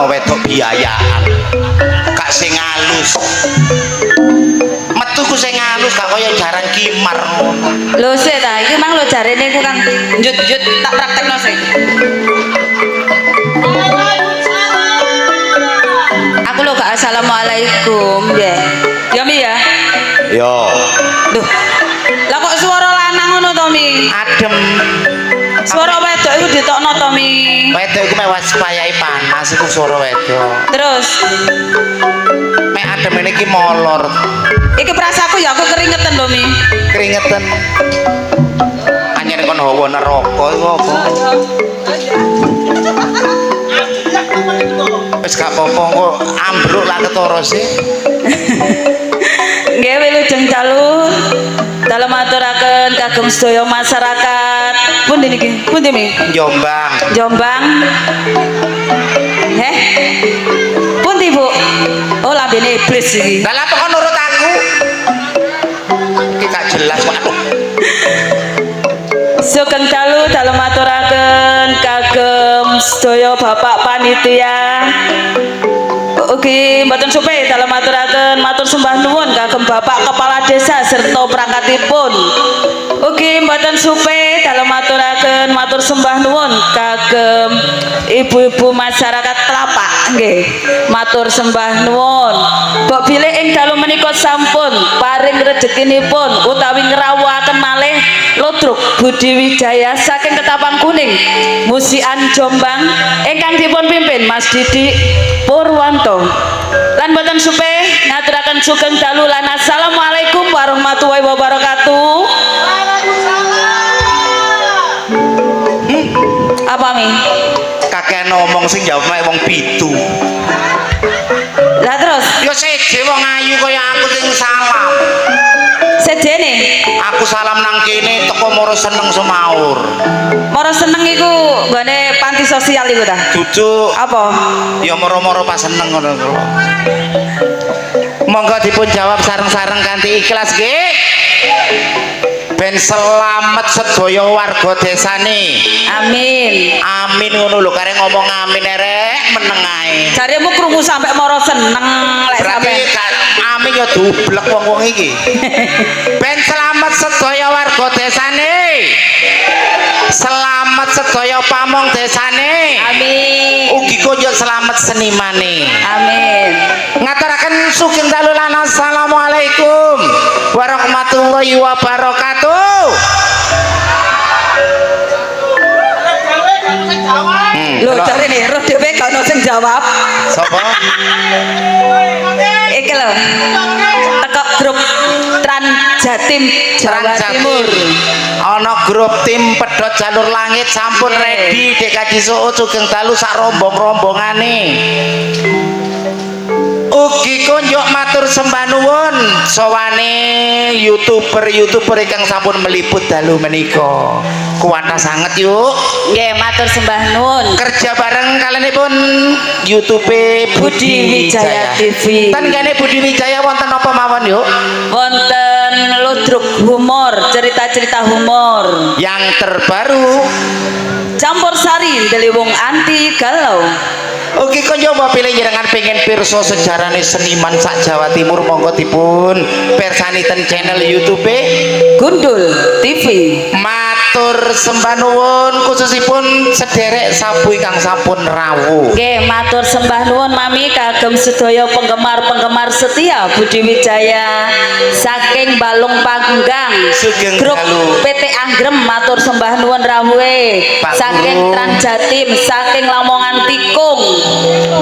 wedok biayaan. Gak sing halus. Metu ku sing halus gak kaya jaran kimar ngono. Lho sik ta, iki mang lho jarene ku kan njut-njut tak praktekno sik. Aku lho gak assalamualaikum nggih. Ya Mi ya. Yo. Duh. Lah kok suara lanang ngono to Mi? Adem. Suara wedok iku ditokno to Mi. Wedok iku mek wayahe panas iku swara wedok. Terus Mek adem ini ki molor. iki prasaku ya aku keringetan lho Mi. Keringetan. Anyen kon hawa neraka iku apa? Wis gak apa-apa kok ambruk lah ketara sih. Nggih wilujeng dalu dalam aturaken kagem sedaya masyarakat. Pundi niki? Pundi Mi? Jombang. Jombang. Heh. Pundi Bu? Oh lambene iblis iki. Lah lha kok nurut aku? Iki gak jelas kok. Sugeng dalu dalam aturaken kagem sedaya Bapak panitia. Ugi mboten supe dalam aturaken matur sembah nuwun kagem Bapak Kepala Desa serta perangkatipun. Ugi mboten supe dalam aturaken matur sembah nuwun kagem ibu-ibu masyarakat Telapak nggih. Matur sembah nuwun. Mbok bilih ing dalu menika sampun paring rejekinipun utawi ngrawuhaken malih Ludruk Budi Wijaya saking Ketapang Kuning Musian Jombang ingkang dipun pimpin Mas Didi Purwanto. Lan boten supe ngaturaken sugeng dalu lan assalamualaikum warahmatullahi wabarakatuh. Apa Mi? Kakek ngomong sing jawab mek wong pitu. Lah terus Ya seje wong ayu kaya aku sing salam. sedene Aku salam nang kene teko moro seneng semaur. moro seneng iku nggone panti sosial iku ta? Dudu Apa? ya moro-moro pas seneng ngono kula. Monggo dipun jawab sareng-sareng kanthi ikhlas nggih. Ben selamat sedaya warga desane. Amin. Amin ngono lho karek ngomong amin erek meneng ae. Jaremu krungu sampe moro seneng lek Berarti sampe amin ya dublek wong-wong iki. Ben selamat sedaya warga desane. Selamat sedaya pamong desane. Amin. Ugi konjuk selamat senimane. Amin. Ngaturaken sugeng dalu lan assalamualaikum warahmatullahi wabarakatuh. Lho jarene roh dhewe gak ono sing jawab. Sapa? Iki lho. Teko grup Trans Jatim Jawa Timur. Ana grup tim pedhot jalur langit sampun ready DKJ Solo sugeng dalu sak rombong-rombongane. Ugi konjuk matur sembah nuwun sawane YouTuber ingkang sampun meliput dalu menika. Kuwata sanget yuk. Nggih matur sembah nuwun. Kerja bareng kalenipun YouTube Budi Wijaya TV. Tangane Budi Wijaya wonten apa mawon yuk? Wonten Ludruk humor, cerita-cerita humor. Yang terbaru Campur sari dari wong anti galau. Oke konjo mau pilih jenengan pengen pirsa sejarahne seniman sak Jawa Timur monggo dipun persani ten channel YouTube Gundul TV. Matur sembah nuwun khususipun sederek sabu ingkang sampun rawuh. Nggih matur sembah nuwun Mami kagem sedaya penggemar-penggemar setia Budi Wijaya saking Balung Panggang Sugeng grup dalu. PT Anggrem matur sembah nuwun rawuhe Pak saking Guru. Trans Jatim saking Lamongan Tikung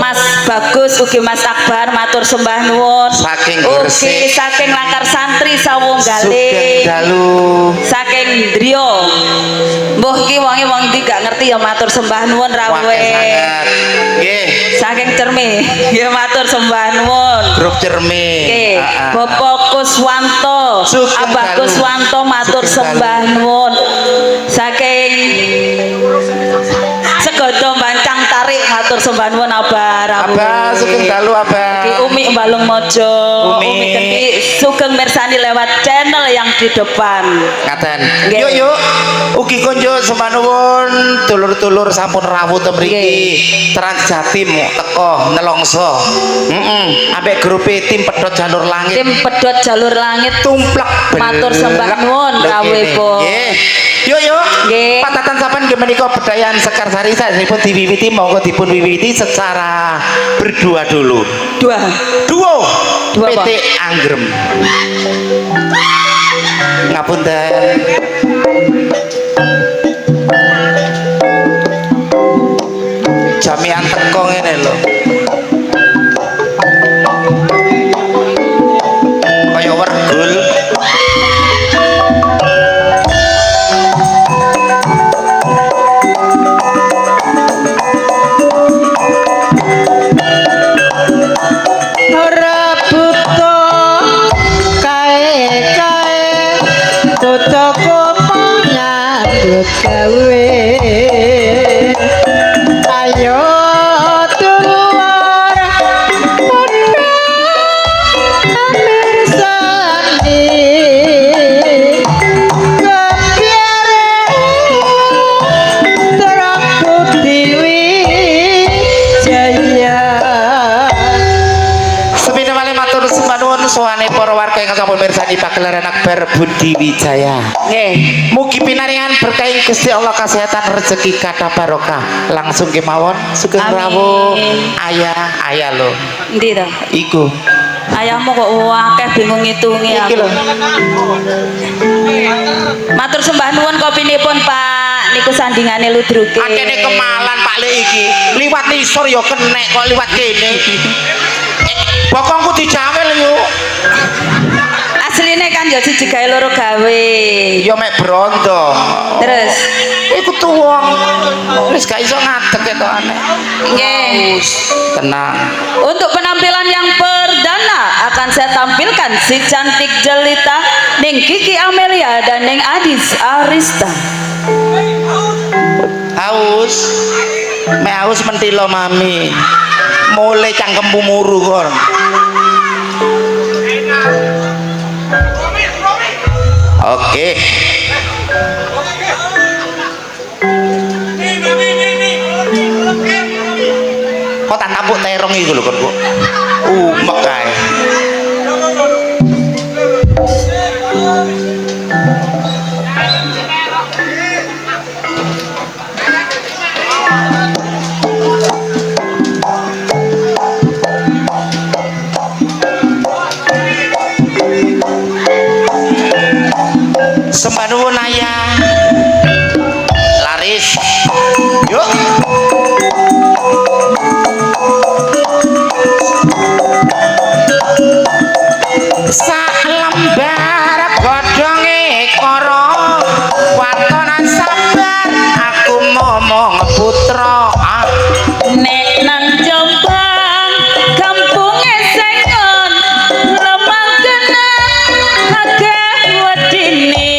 Mas Bagus ugi Mas Akbar matur sembah nuwun Saking ugi Gresik. saking Langkar Santri Sawunggalih Sugeng dalu. saking Drio mbuh iki wong iki gak ngerti ya matur sembah nuwun rawuhe Wae sangat. Nggih, saking Cermi ya matur sembah nuwun grup cermin. Oke, Bapak Kuswanto, Sugeng Abah dalu. Kuswanto matur Sugeng sembah nuwun. Saking Segodo Bancang Tarik matur sembah nuwun Abah Abah Sugeng dalu Abah. Ki Umi Balung Mojo. Umi Genti Sugeng mirsani lewat channel yang di depan. Ngaten. Nggih. Yuk yuk. Ugi konjo sembah nuwun dulur-dulur sampun rawuh teng mriki. Trans Jatim teko nelongso. Ambek grup tim pedhot jalur langit. Tim pedhot jalur langit Tumplek matur sembah nuwun kawuh. Nggih. Yuk yuk. Nggih. Patatan sampean nggih menika bedayan Sekarsari sanesipun diwiwiti monggo dipun wiwiti secara berdua dulu. Duo Duo apa? PT Anggrem. Ngapunten. Jamian teko ngene lho. Kaya wergul. ora buta kae-kae toko panyambut gawe ayo keluar mirsani kepiare terang putih jaya Sepine malih matur sembah nuwun sowane para warga ingkang sampun mirsani pagelaran Akbar Budi Wijaya. Nggih. Mugi pinaringan berkah Gusti Allah kesehatan rezeki kata barokah. Langsung kemawon sugeng Amin. rawuh ayah lho. Endi to? Iku. Ayahmu kok akeh bingung ngitungi Iki aku. lho. Matur sembah nuwun kopinipun Pak niku sandingane ludruke. Akene kemalan Pak Le iki. Liwat nisor ya kenek kok liwat kene. Bokongku dijamel yo. Asline kan ya siji gawe loro gawe. Ya mek brondong. Terus Iku tuwong. Wis gak iso ngadeg ketokane. nggih. Tenang. Untuk penampilan yang perdana akan saya tampilkan si cantik jelita Ning Kiki Amelia dan Ning Adis Arista. Haus. Mek haus mentilo mami. Mulai cangkemmu muru kon. Oke. Kok tak tabuk terong iku lho kon kok. Umek kae. Sembah nuwun ayah. Laris. Yuk. Salembar godhonge kara watonan sabar aku momong putra. Nek nang Jombang kampunge sengon lemah kenang akeh wedine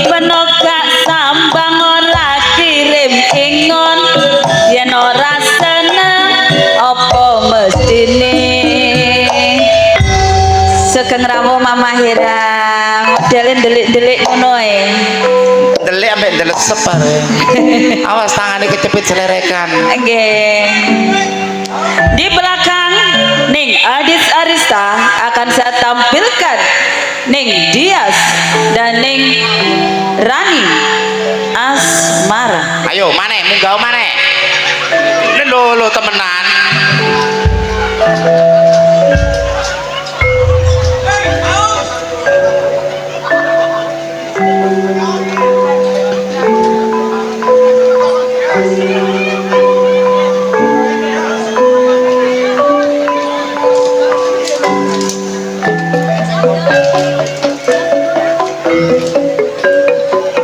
penogak sambang ora kirim ingon yen ora seneng apa mestine Sugeng rawuh Mama Hira modele ndelik-ndelik ngono e. Delik ambek ndelek separ. Awas tangane kecepit selerekan. Nggih. Di belakang Ning Adis Arista akan saya tampilkan Ning Dias dan Ning Rani Asmara. Ayo maneh munggah maneh. Lho temenan.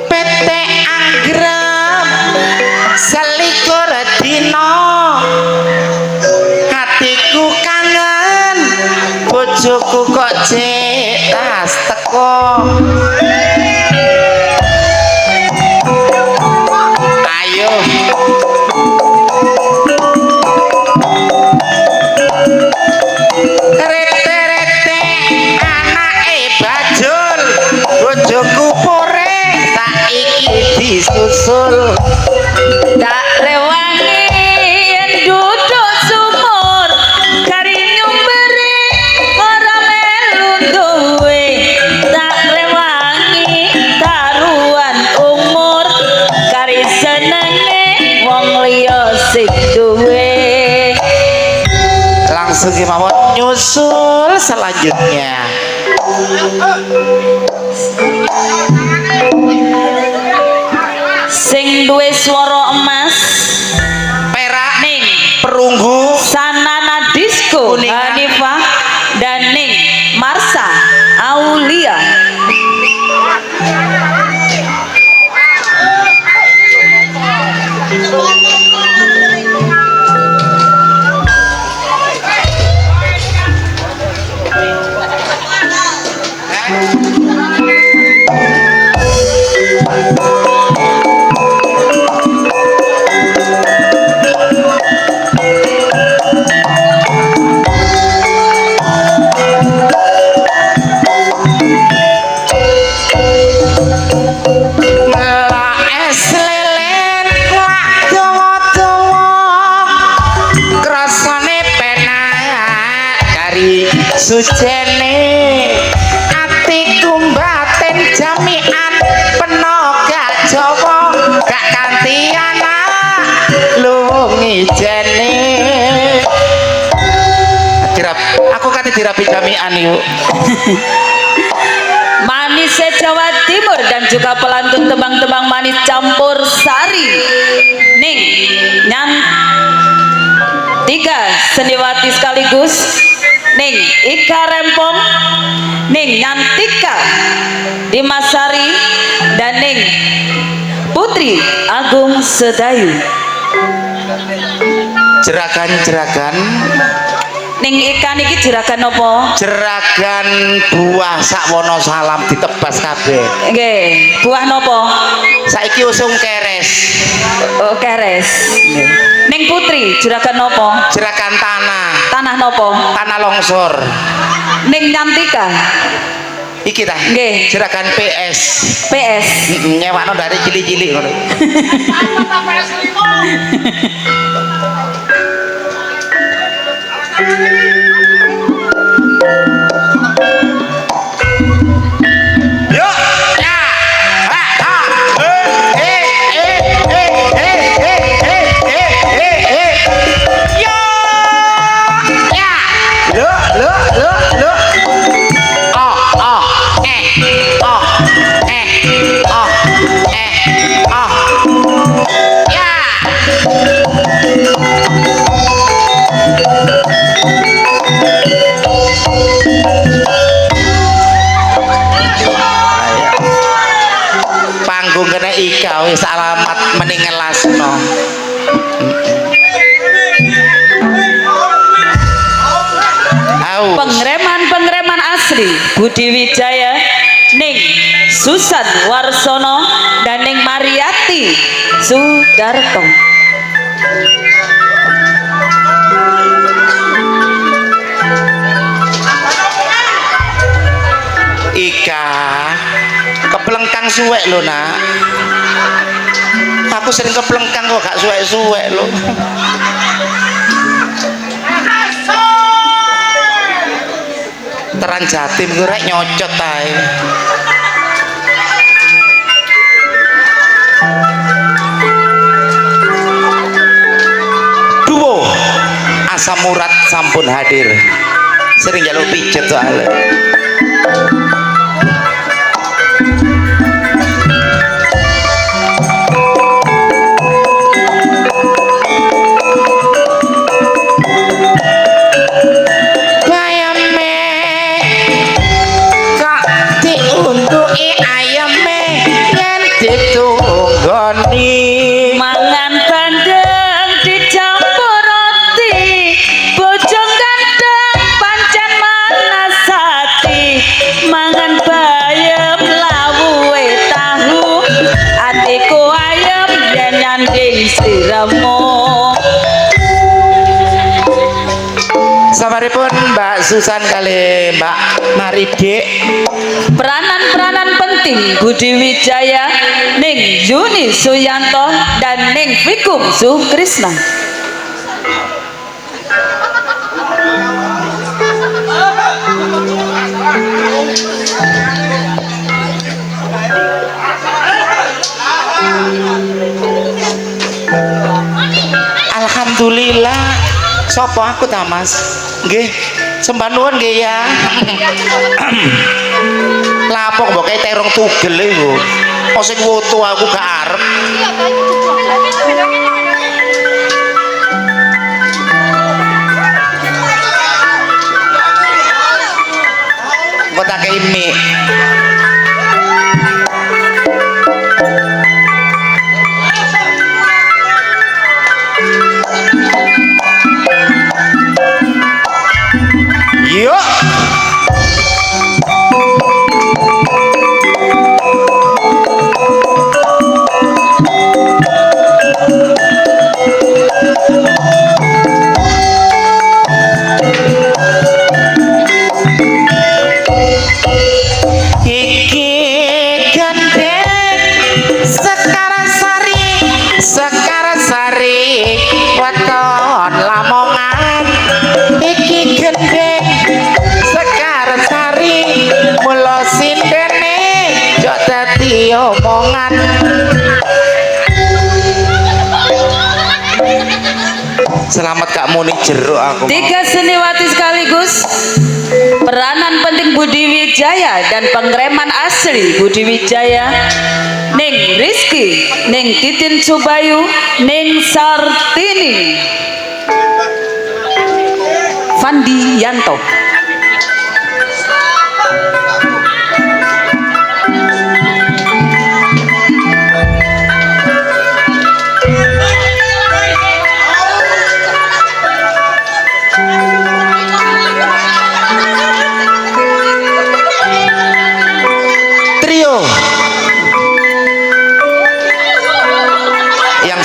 PT Anggrem selikur dina hatiku kangen bojoku kok jek tas teko ayo disusul tak rewangi yen duduk sumur kari nyumberi ora melu duwe tak rewangi taruhan umur kari senenge wong liya sing duwe langsung kemawon nyusul selanjutnya sing duwe swara emas perak ning perunggu Sanana Disco Kuningan. Hanifah dan ning Marsa Aulia melak es lelen lak dawa-dawa krasane penak kari sujene atiku batin jamian peno gak Jawa gak kanthi anak lungijene aku kate dirapi jamian yuk manis Jawa Timur dan juga pelantun tembang-tembang manis campur sari ning nyan tiga seniwati sekaligus ning Ika Rempong ning Nyantika Dimasari dan ning Putri Agung Sedayu jeragan-jeragan ning ikan iki jeragan apa? jeragan buah sakwono salam ditebas kabeh Nggih, buah napa? saiki usung keres Oh, keres. Ning Putri jeragan napa? jeragan tanah Tanah napa? tanah longsor Ning Nyantika. iki ta Nggih. jeragan PS PS. nyewakno dari cilik-cilik ngono Yo, ya, ha, ha, yo, ya, lo, oh, ya. Panggung kena Ika wis alamat mending ngelasno. Au. Pengreman asli Budi Wijaya ning Susan Warsono dan ning Mariati Sudarto. Ika keplengkang suwek lho nak aku sering keplengkang kok gak suwek-suwek lho teran Jatim gue rek nyocot ae duo asam urat sampun hadir sering jaluk pijet soalnya Mangan bandeng dicampur roti bojong ganteng pancen manasati mangan bayem lawuhe tahu atiku ayem yen nyanding siramu samaripun Mbak Susan kali Mbak Maride peranan-peranan penting Budi Wijaya Ning Yuni Suyanto dan Ning Vikum Sukrisna. Alhamdulillah. Sopo aku ta Mas? Nggih. Sembah nuwun nggih ya. Lapok mbok kae terong tugel iku. Kok sing foto aku gak arep. Kok tak kei mie. Yuk. Omongan selamat Kak Muni jeruk aku. 3 seniwati sekaligus peranan penting Budi Wijaya dan pengreman asli Budi Wijaya. Ning Rizky, Ning Titin Subayu, Ning Sartini, Fandi Yanto.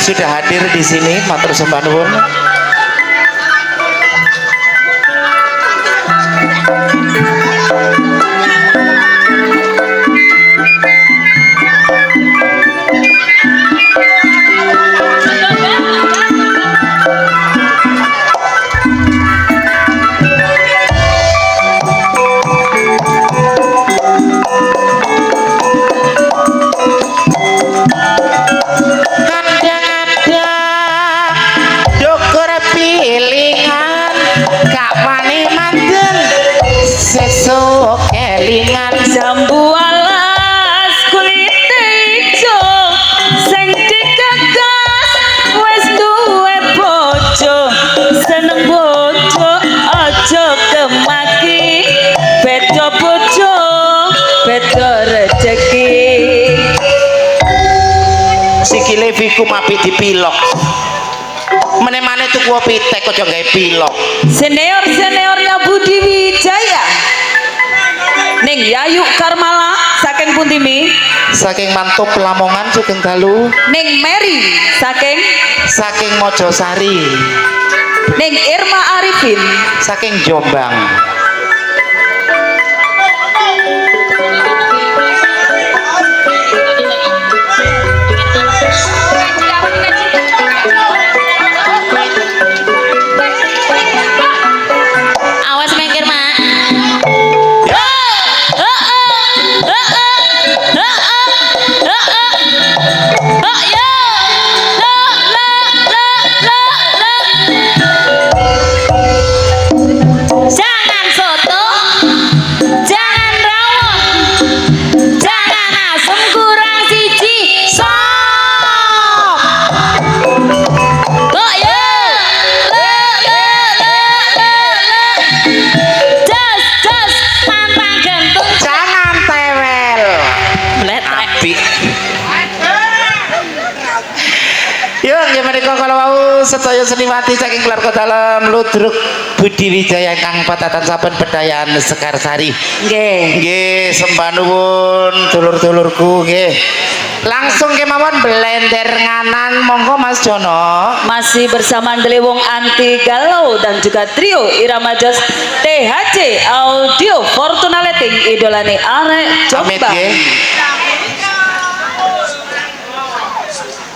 Sudah hadir di sini, matur sembah nuwun. Kelingan jambu alas kulit ijo sing digagas wis duwe bojo seneng bojo aja kemaki beda bojo beda rejeki sikile Vikum apik dipilok meneh-meneh tuku pitek aja gawe pilok seniornya Budi Wijaya Ning Yayu Karmala saking Puntimi, saking Mantub Lamongan Sugeng Dalu. Ning Mary saking Mojosari. Ning Irma Arifin saking Jombang. Awas mikir mak. Sedaya seniwati saking keluarga dalam Ludruk Budi Wijaya kang patatan saben Bedayan Sekarsari. Nggih, sembah nuwun dulur-dulurku nggih. Langsung kemawon blender nganan monggo Mas Jono. Masih bersama Delewong Anti Galau dan juga trio Irama Jos THC Audio Fortuna Letting idolane arek Jombang.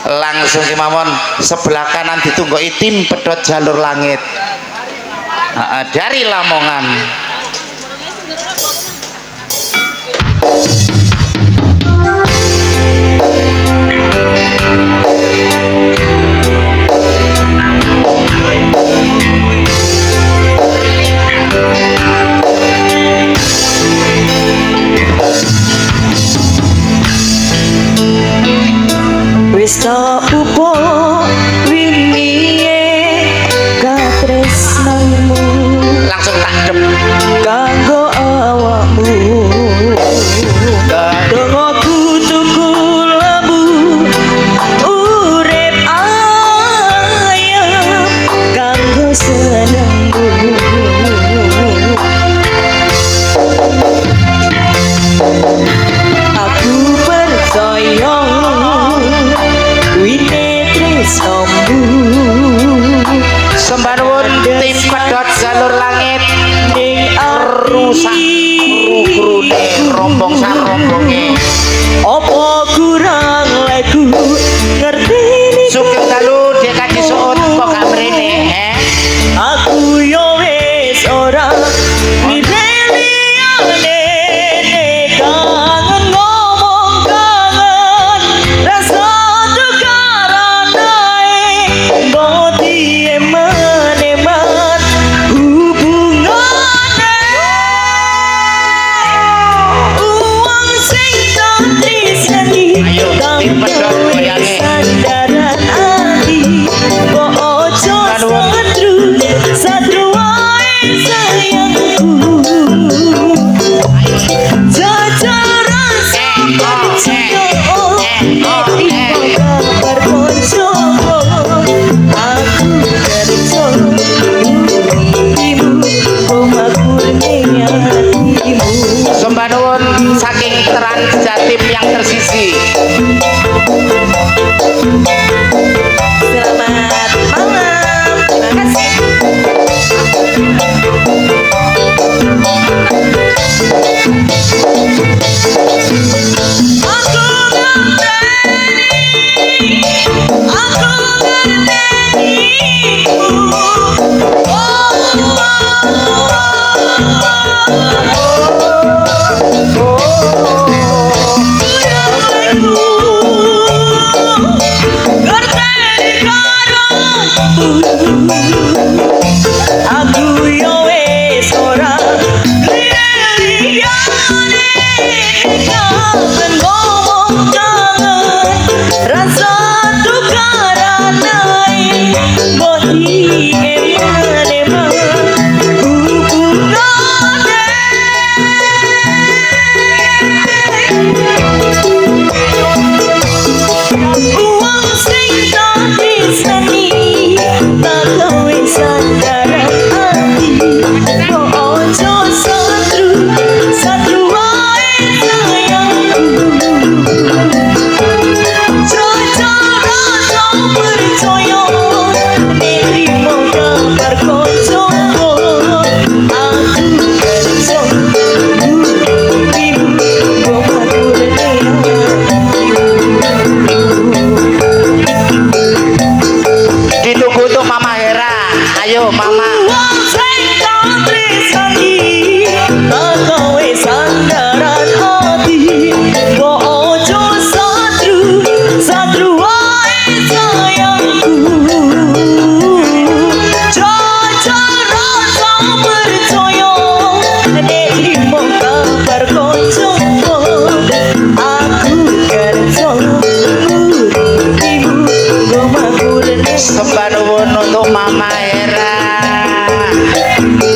langsung kemawon sebelah kanan ditunggu tim pedot jalur langit dari Lamongan. Wis tak upo wingiye katresnamu Langsung takdep kanggo awakmu donga kutuku lembu urip ayam kanggo senengmu aku percaya sembah nuwun tim pedot jalur langit rusak kru-krune rombong sarombonge apa kurang lagu ngerti sugeng dalu dek disuut kok gak mrene aku yo wis ora mireliane kangen ngomong kangen rasa tukarane boti eman-eman hubungane uang sing tak tresnani Ayo, tim pedot goyange. sandaran ati kok ojo satru wae sayangku jajar rasa percaya kabar konco aku kerja ibu komakurne hatimu sembah nuwun saking Trans Jatim yang tersisi. selamat malam terima kasih aku aku yo wis ora liyane kangen ngomong kangen rasa tukarane boti eman-eman hubungane uang sing tak tresnani tak gawe sandaran ati kok ojo satru wae sayangku jajar rasa percaya nerimo kabar konco aku kerja ibu komakurne Ditunggu tuh Mama Hera. Ayo Mama. uang sing tak tresnani tak gawe sandaran ati kok ojo satru wae sayangku jajar rasa percaya nerimo kabar konco aku kerja ibu komakurne Sembah nuwun untuk Mama Hera.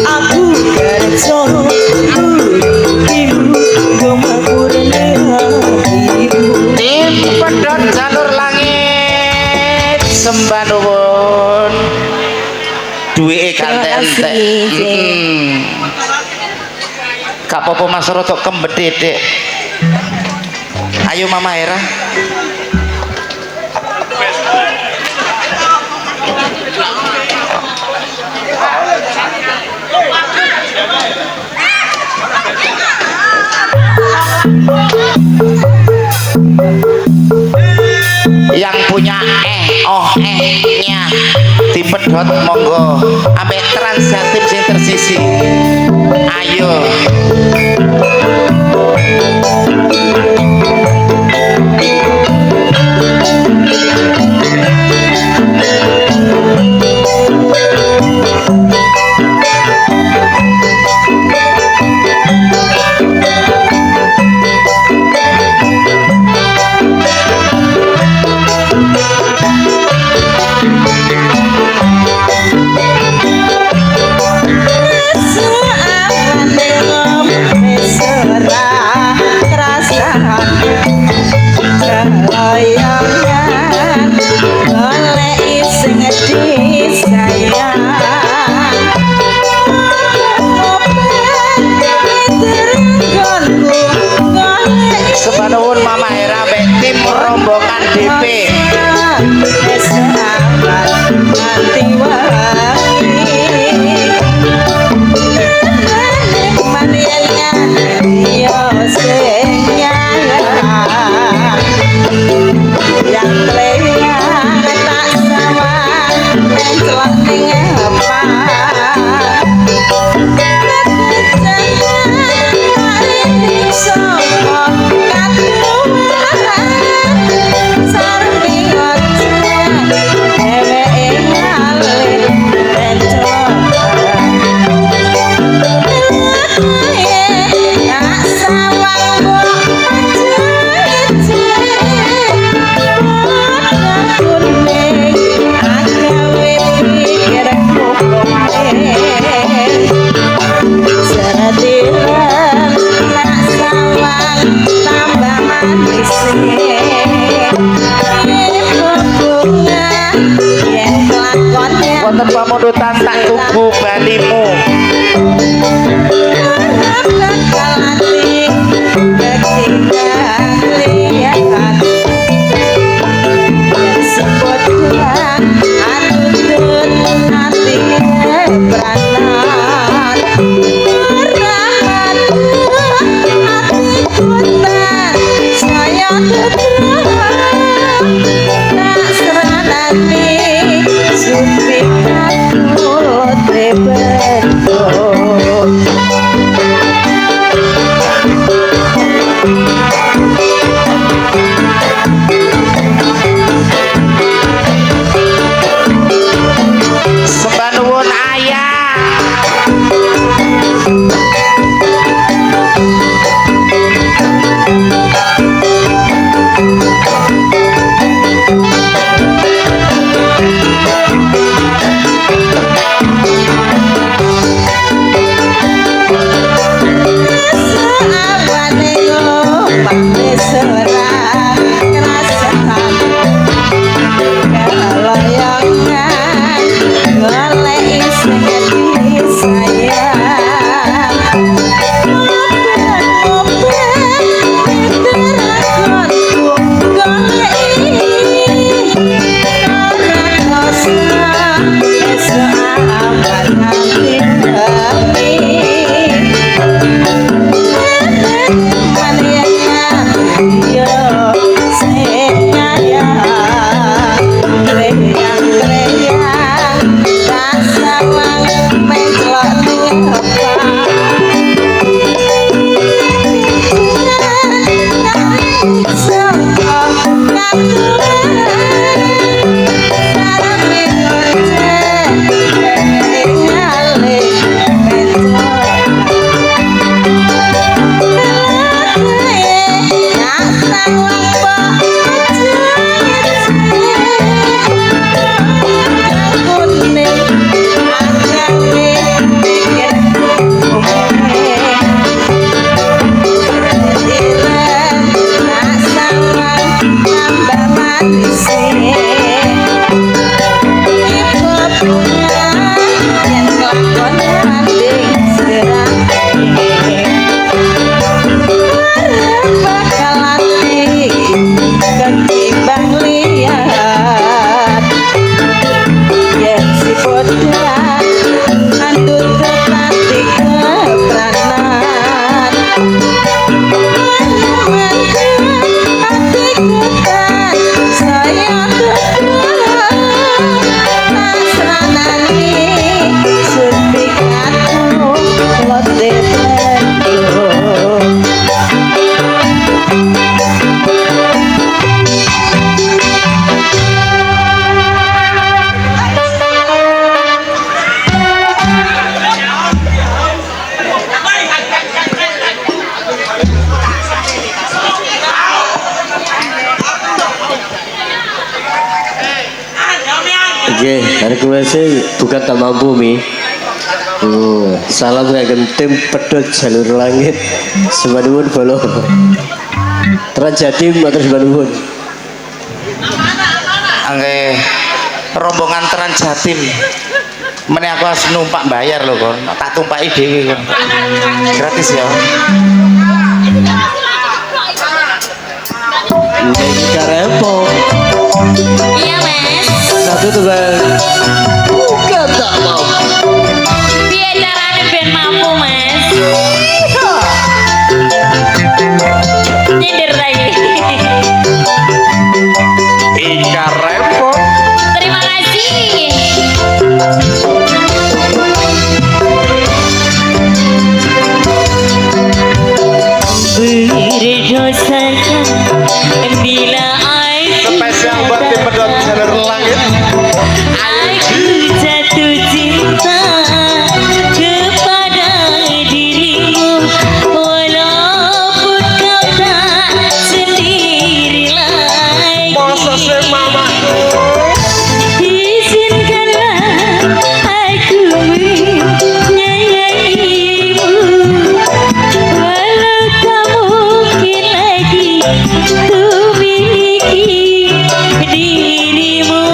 aku kerja ibu komakurne hatimu Tim pedot jalur langit sembah nuwun duwike ganti entek. Gak apa-apa Mas Rotok kembededek. Ayo Mama Hera. Yang punya nya dipedhot monggo ambek transaktif sing tersisi ayo Sepanuhun Mama Hera mbek tim rombongan DP wonten pamundutan tak tuku balimu Oke, hari kemarin sih bukan tak mampu mi. Salam ngagem tim pedot jalur langit. Sebanuwun bolo. Terjadi matur sebanuwun. Angge rombongan Trans Jatim. Meneh aku harus numpak bayar loh kon. Tak tumpaki dhewe kon. Gratis ya. Neng karepo. Iya mas. Satu tuh bang. Bukan tak mampu. Biar caranya ben mampu mas. Nyindir lagi. Ika repo. Terima kasih. Berdosa bila Spesial buat tim pedot jalur langit. aku jatuh cinta kepada dirimu, walaupun kau tak sendiri lagi. Izinkanlah aku menyayangimu, walau tak mungkin lagi ku miliki dirimu.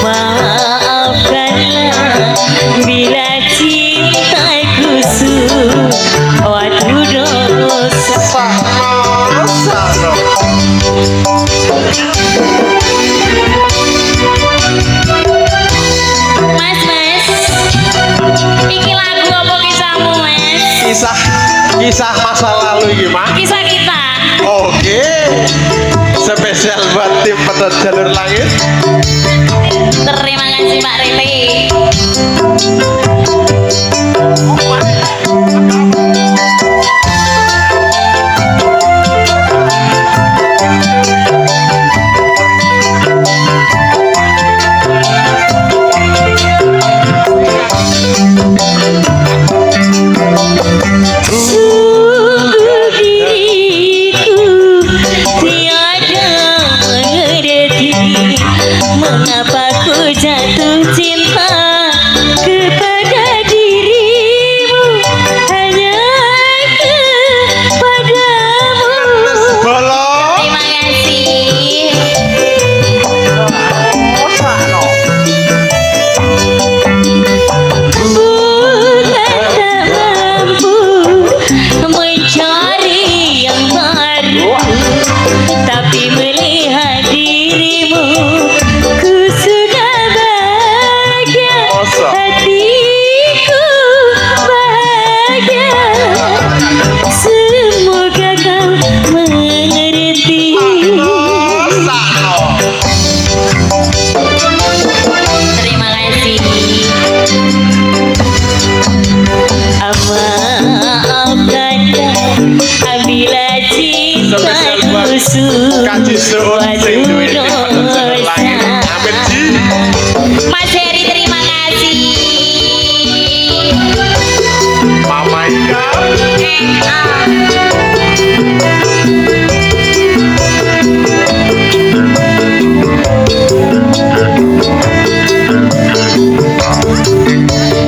Maafkanlah bila cintaku suatu dosa. Mas, iki lagu apa kisahmu mas? Kisah masa lalu gimana? Kisah kita. Oke, spesial buat tim pedot jalur langit. Terima kasih Pak Rili. Sungguh diriku tiada mengerti mengapa ku jatuh cinta kepada dirimu, hanya kepadamu. Bolo. Terima kasih. Bukan tak mampu mencari yang baru, tapi melihat dirimu ku sudah bahagia, hatiku bahagia. Semoga kau mengerti. Terima kasih. Maafkanlah bila cintaku Kaji seun sing duwe tim pedot jalur langit. dosa. Amin ji. Mas Heri terima kasih. Mama Ika.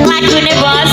Lagune bos.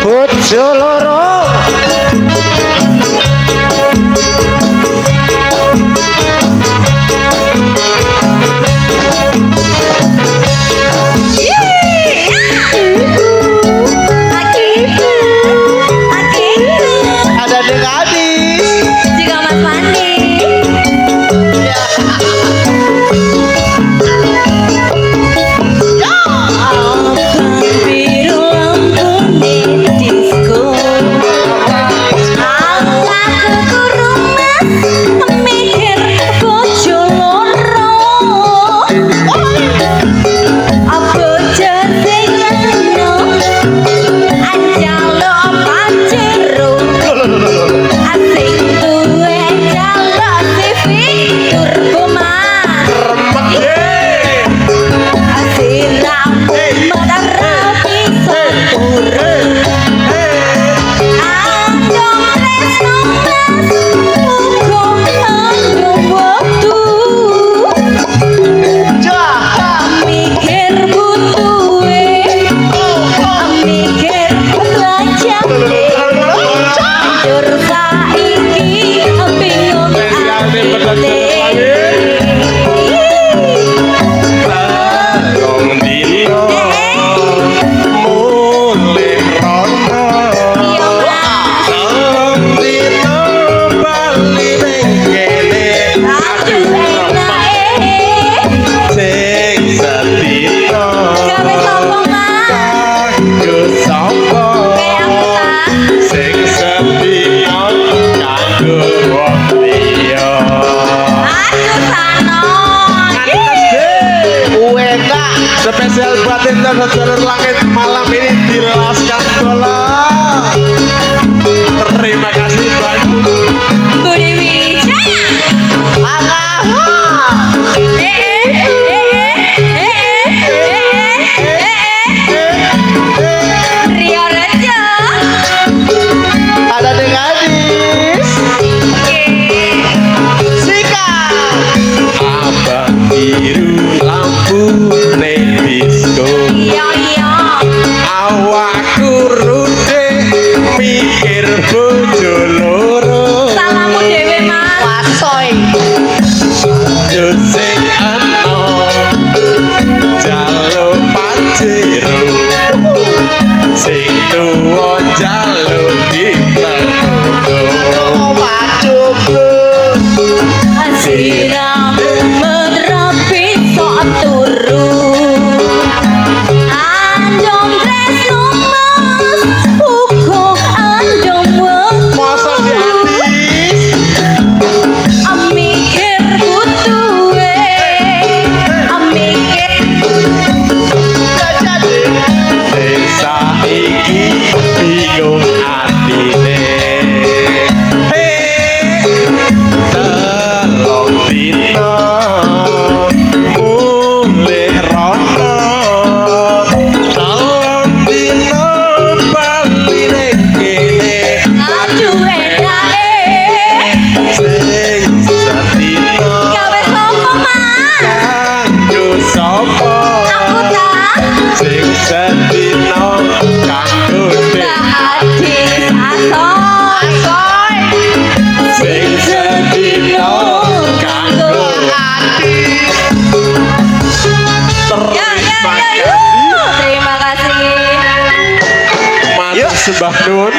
Bojo loro Ada deng gadis. Juga Mas Pandi. Biru lampu di disco. Aku kurung mas mikir bojo loro. Apa jadinya anjalo pancero. Asing duwe jaluk TV turbo mas. Asing rambut medarapi sempurna. Andong tresno mas uga andong waktu. Mikir butuhe, mikir belajarne. Dur saiki bingung atine. Telung dino mulih rono. Yo mas, Telung dino bali ning kene. aduh enake. Sing sedina Gawe sapa mas? kanggo sapa? Kayak aku ta? Sing sedina kanggo wong liya. Aduh sanon. Uwena spesial buat Indonesia jalur langit malam ini dilaskan bola. Terima kasih banyak. Budi Wijaya. Rio Rejo. Ada deng gadis. Abang biru lampu ning disco. Iya iya. Awakku rude mikir bojo loro. Salamu dewe mas. Wasoy. Yo sing ana jaluk pancero. Sing tuwa jaluk ditenggo. Siramu medrapi sok turu. Andong tresno mas uga andong Masa waktu. gadis Mikir butuhe, mikir sing saiki bingung atine. Telung dina mulih rono. Telung dina bali ning kene. aduh enake. Sing sedina Gawe sapa mas? kanggo sapa? Aku ta? Sing sedina kanggo Gadis asoy. sing sedina kanggo Ya ya terima ya kasih. Terima kasih. Matur sembah nuwun.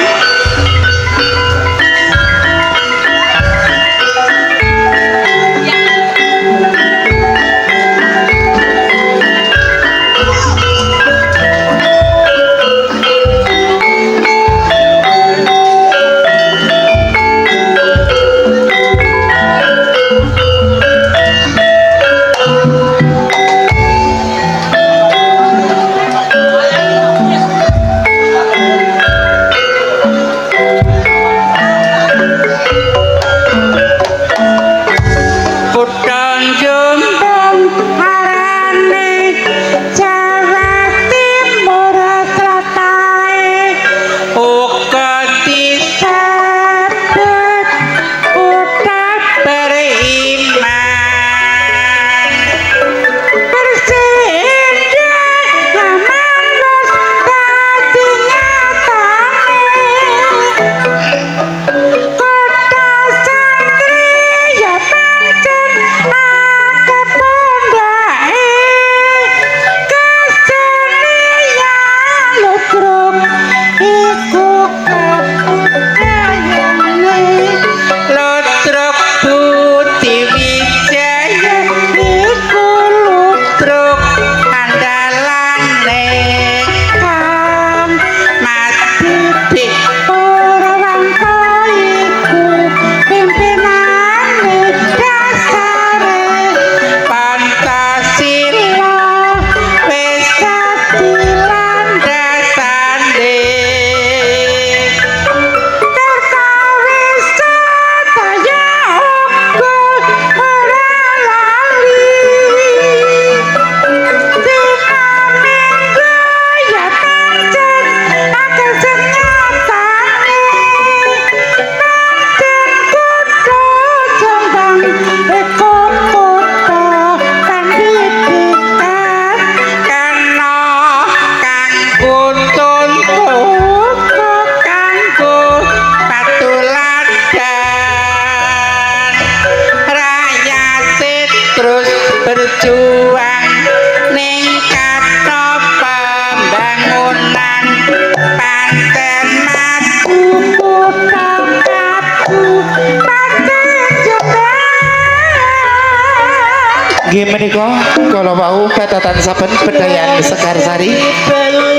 Inggih menika kala wau petatan saben bedayan Sekarsari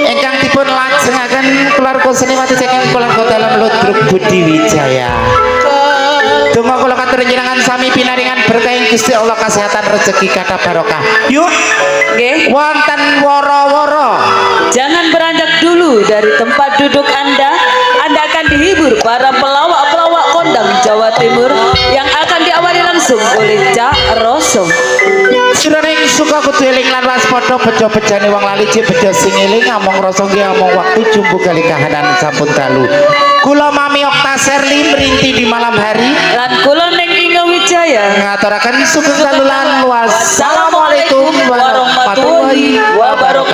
ingkang dipun lajengaken keluarga seniwati saking keluarga dalam Ludruk Budi Wijaya. Donga kula katur njenengan sami pinaringan berkah Gusti Allah kesehatan rezeki kata barokah. Yuk Nggih. wonten woro-woro. Jangan beranjak dulu dari tempat duduk Anda. Anda akan dihibur para pelawak-pelawak kondang Jawa Timur yang akan diawali langsung oleh Cak Roso. Jroning suka kudu eling lan waspada bejo-bejane wong lali jek bejo sing eling among rasa nggih among waktu jumbo kali kahanan sampun dalu. Kula Mami Okta Serli merinti di malam hari Lan kula ning Inga Wijaya ngaturaken sugeng dalulan wassalamualaikum warahmatullahi wabarakatuh.